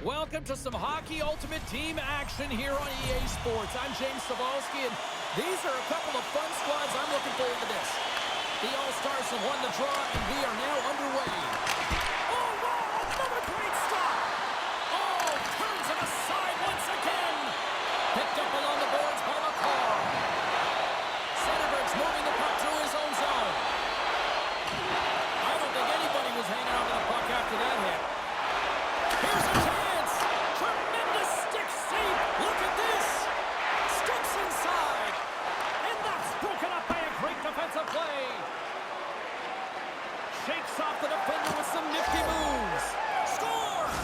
Welcome to some Hockey Ultimate Team action here on EA Sports. I'm James Cybulski, and these are a couple of fun squads. I'm looking forward to this. The All-Stars have won the draw, and we are now underway. Oh, wow! Another great stop! Oh, turns it aside once again. Picked up along the boards by McCall. Centerberg's moving the puck through his own zone. I don't think anybody was hanging on to the puck after that hit. Here's a chance! Tremendous stick save! Look at this! Sticks inside! And that's broken up by a great defensive play! Shakes off the defender with some nifty moves! Scores!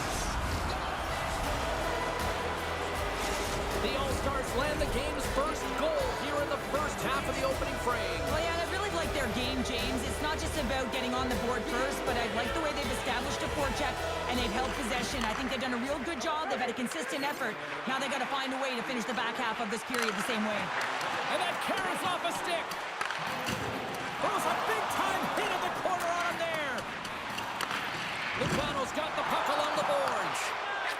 The All-Stars land the game's first goal here in the first half of the opening frame. Well, yeah, I really like their game, James. It's not just about getting on the board first, but I like the way they've established a forecheck and they've held possession. I think they've done a real good job. They've had a consistent effort. Now they've got to find a way to finish the back half of this period the same way. And that carries off a stick. Throws a big-time hit in the corner on him there. Lupano's got the puck along the boards.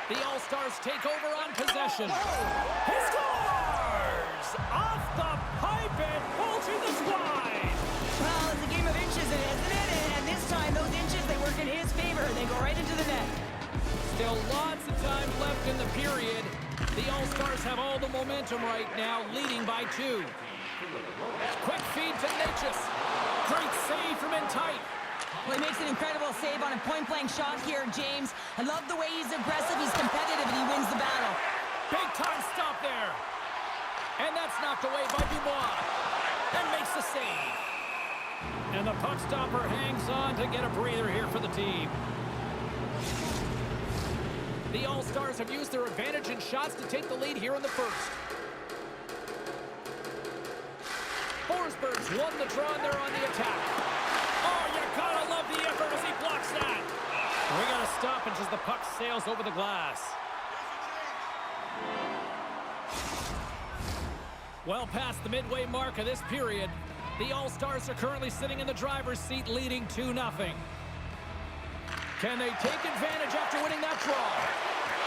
The All-Stars take over on possession. He scores! Off the pipe and bulging this wide. Well, it's a game of inches, isn't it? And this time, those inches, they work in his favor. They go right into the net. Still lots of time left in the period. The All-Stars have all the momentum right now, leading by 2. Quick feed to Natchez. Great save from in tight. Well, he makes an incredible save on a point-blank shot here, James. I love the way he's aggressive, he's competitive, and he wins the battle. Big-time stop there. And that's knocked away by Dubois. And makes the save. And the puck stopper hangs on to get a breather here for the team. The All-Stars have used their advantage in shots to take the lead here in the first. Forsberg's won the draw, and they're on the attack. Oh, you gotta love the effort as he blocks that. We got a stoppage as the puck sails over the glass. Well past the midway mark of this period, the All-Stars are currently sitting in the driver's seat, leading 2-0. Can they take advantage after winning that draw?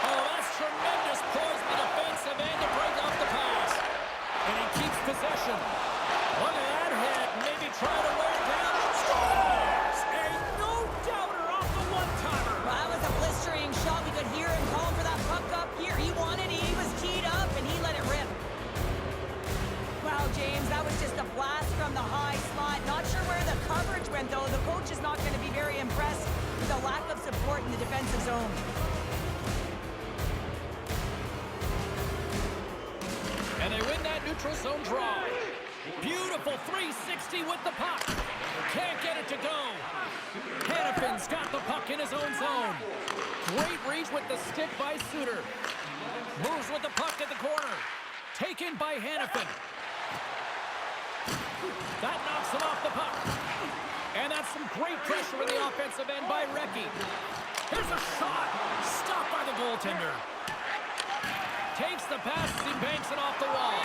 Oh, that's tremendous poise in the defensive end to break off the pass. And he keeps possession. Look at that hit. Maybe try to wear it down. Scores! A no-doubter off the one-timer. Well, that was a blistering shot. We could hear him calling for that puck up here. He wanted it. He was teed up, and he let it rip. Wow, James, that was just a blast from the high slot. Not sure where the coverage went, though. The coach is not going to be very impressed with the lack of support in the defensive zone. And they win that neutral zone draw. Beautiful 360 with the puck. Can't get it to go. Hannafin's got the puck in his own zone. Great reach with the stick by Suter. Moves with the puck to the corner. Taken by Hannafin. That knocks him off the puck. And that's some great pressure in the offensive end by Recchi. Here's a shot. Stopped by the goaltender. Takes the pass as he banks it off the wall.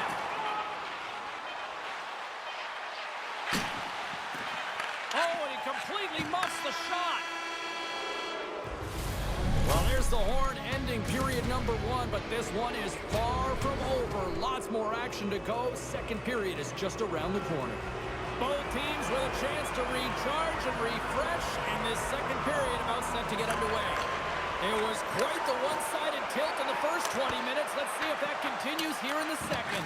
Oh, and he completely muffs the shot. Well, there's the horn ending period number 1, but this one is far from over. Lots more action to go. Second period is just around the corner. Both teams with a chance to recharge and refresh, and this second period about set to get underway. It was quite the one-sided tilt in the first 20 minutes. Let's see if that continues here in the second.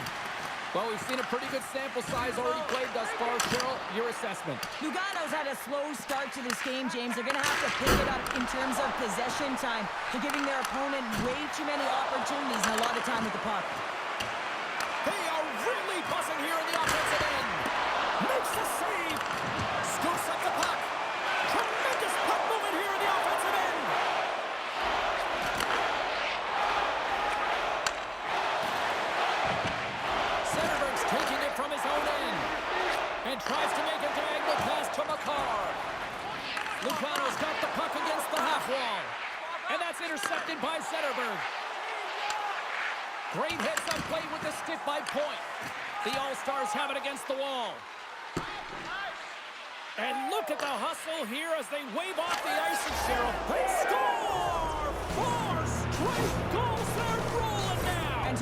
Well, we've seen a pretty good sample size already played thus far. Cheryl, your assessment. Lugano's had a slow start to this game, James. They're going to have to pick it up in terms of possession time. They're giving their opponent way too many opportunities and a lot of time with the puck. They are really buzzing here in the offensive end. Makes the save. Scoops up the puck. Tremendous puck movement here in the offensive end. Centerberg's taking it from his own end. And tries to make a diagonal pass to McCall. Lupano's got the puck against the half wall. And that's intercepted by Centerberg. Great hits on play with the stick by Point. The All-Stars have it against the wall. And look at the hustle here as they wave off the ice and Cheryl. They score! 4 straight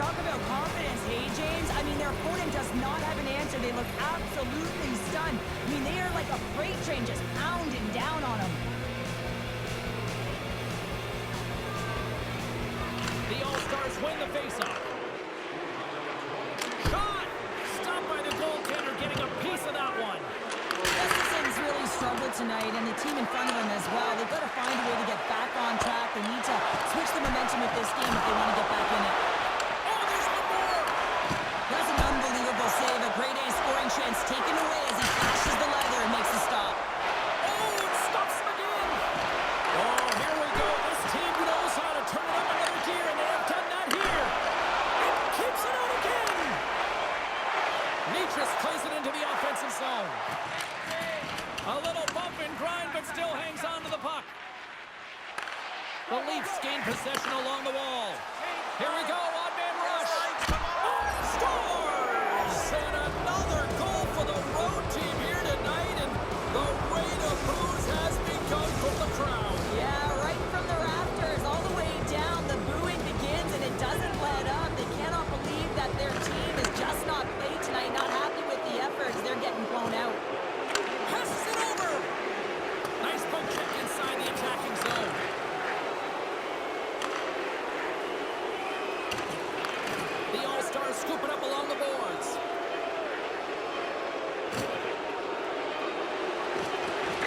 talk about confidence, hey, James? I mean, their opponent does not have an answer. They look absolutely stunned. I mean, they are like a freight train just pounding down on them. The All-Stars win the faceoff. Shot! Stopped by the goaltender, getting a piece of that one. Gustafson's really struggled tonight, and the team in front of him as well. They've got to find a way to get back on track. They need to switch the momentum of this game if they want to get back in it. Oh, there's one more! That's an unbelievable save. A grade A scoring chance taken away as he flashes the leather and makes the stop. Oh, it stops him again! Oh, here we go. This team knows how to turn it up another gear, and they have done that here. It keeps it out again! Nitras plays it into the offensive zone. A little bump and grind, but still hangs on to the puck. The Leafs gain possession along the wall. Here we go, odd-man rush. Oh, scores! And another goal for the road team here tonight, and the rain of booze has begun from the crowd. Yeah, right from the rafters, all the way down, the booing begins, and it doesn't let up. They cannot believe that their team is just not played tonight, not happy with the efforts. They're getting blown out. Passes it over. Nice poke check inside the attacking zone. The All-Stars scoop it up along the boards.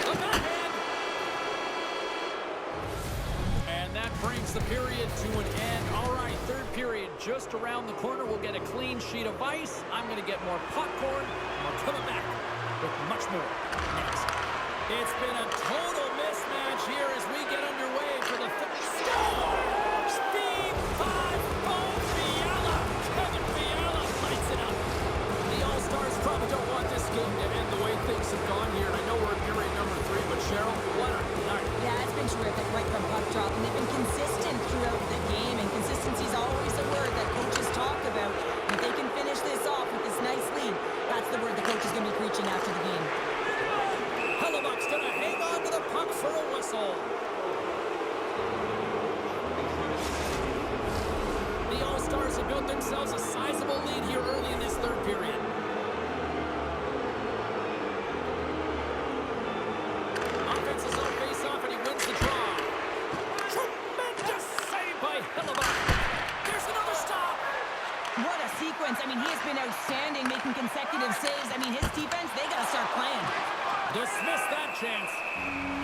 The backhand. And that brings the period to an end. All right, third period just around the corner. We'll get a clean sheet of ice. I'm going to get more popcorn. And we're coming back with much more next. It's been a total mismatch here as we get underway for the scores! Speed 5-0 Fiala! Kevin Fiala lights it up. The All-Stars probably don't want this game to end the way things have gone here. And I know we're in period number 3, but Cheryl, what a night. Yeah, it's been terrific right from puck drop, and they've been consistent throughout the game, and consistency is always a word that coaches talk about. If they can finish this off with this nice lead, that's the word the coach is going to be preaching after the game. Hellebuck's going to hang on to the puck for a whistle. The All-Stars have built themselves a sizable lead here early in this third period. Offense is on face-off, and he wins the draw. Tremendous save by Hellebuck. There's another stop. What a sequence. I mean, he has been outstanding, making consecutive saves. I mean, his defense, they got to start playing. Dismiss that chance.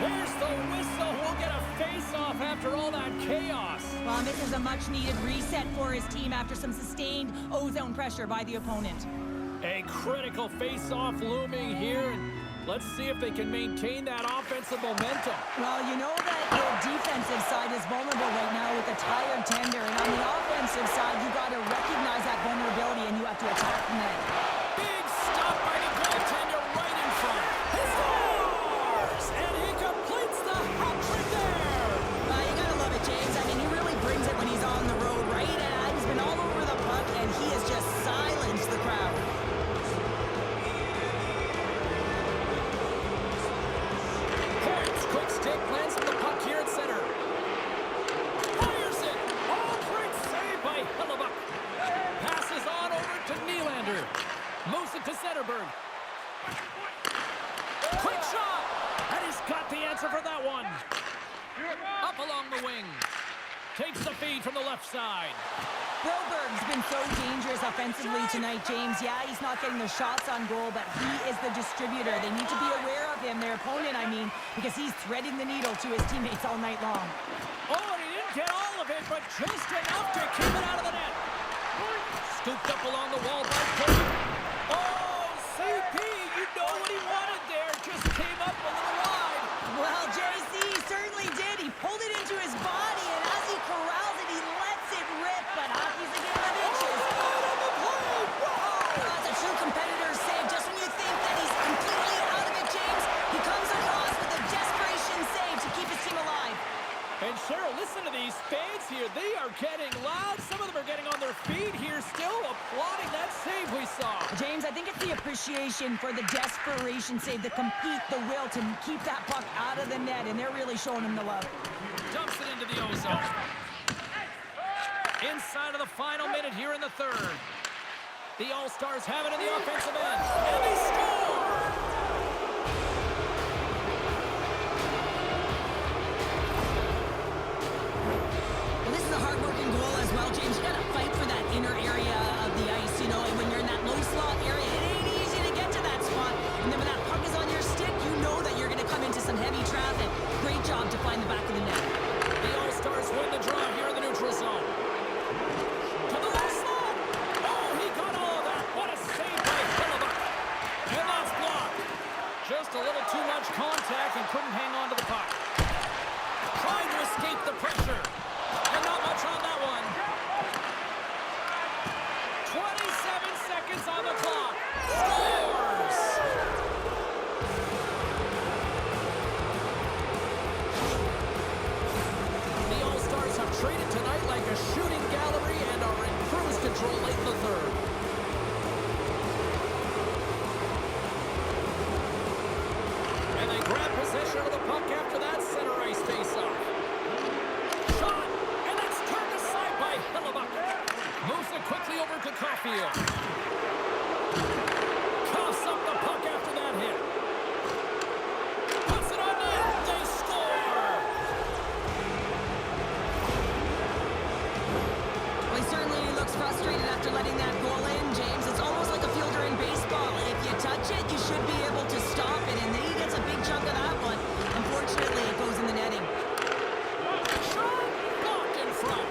Here's the whistle. We'll get a face-off after all that chaos. Well, this is a much-needed reset for his team after some sustained ozone pressure by the opponent. A critical face-off looming here, and let's see if they can maintain that offensive momentum. Well, you know that the defensive side is vulnerable right now with a tired tender, and on the offensive side, you got to recognize that vulnerability, and you have to attack the net. Big stop by the goaltender right in front. He scores! And he completes the hat trick there. You gotta love it, James. I mean, he really brings it when he's on the road, right? He's been all over the puck, and he has just silenced the crowd. Points, quick stick, lands on the puck here at center. Fires it! Oh, great save by Hellebuck. Passes on over to Nylander. Moves it to Zetterberg. Quick shot! And he's got the answer for that one. Up along the wing. Takes the feed from the left side. Broberg's been so dangerous offensively tonight, James. Yeah, he's not getting the shots on goal, but he is the distributor. They need to be aware of him, their opponent, I mean, because he's threading the needle to his teammates all night long. Oh, and he didn't get all of it, but just enough to keep it out of the net. Scooped up along the wall by Cody. Oh, CP, you know what he wanted there. Just came up a little wide. Well, JC certainly did. He pulled it into his body, and as he corrals it, he lets it rip, but hockey's a game of inches. That's a true competitor's save. Just when you think that he's completely out of it, James, he comes across with a desperation save to keep his team alive. And Cheryl, listen to these fans here. They are getting loud. Some of them are getting on their feet here, still applauding that save we saw. James, I think it's the appreciation for the desperation save, the compete, the will to keep that puck out of the net, and they're really showing him the love. Dumps it into the ozone. Inside of the final minute here in the third. The All-Stars have it in the offensive end. And they score! Well, this is a hard-working goal as well, James. You got to fight for that inner area of the ice, you know, and when you're in that low slot area, it ain't easy to get to that spot. And then when that puck is on your stick, you know that you're going to come into some heavy traffic. Great job to find the back of the net. The All-Stars win the draw here in the neutral zone. To the left slot. Oh, he got all of that. What a save by Hillebuck. And that's blocked. Just a little too much contact and couldn't hang on to the puck. Trying to escape the pressure. And not much on that one. 27 seconds on the clock. Scores! The All-Stars have traded tonight like a shooting gallery and are in cruise control late in the third. And they grab possession of the puck after that center ice face-off. Shot, and that's turned aside by Hillebuck. Moves it quickly over to Caulfield. Coughs up the puck after that hit. Puts it on net. They score! Well, he certainly looks frustrated after letting that goal in, James. It's almost like a fielder in baseball. If you touch it, you should be able to stop it, and then he gets a big chunk of that one. Unfortunately, it goes in the netting. Shot, blocked in front.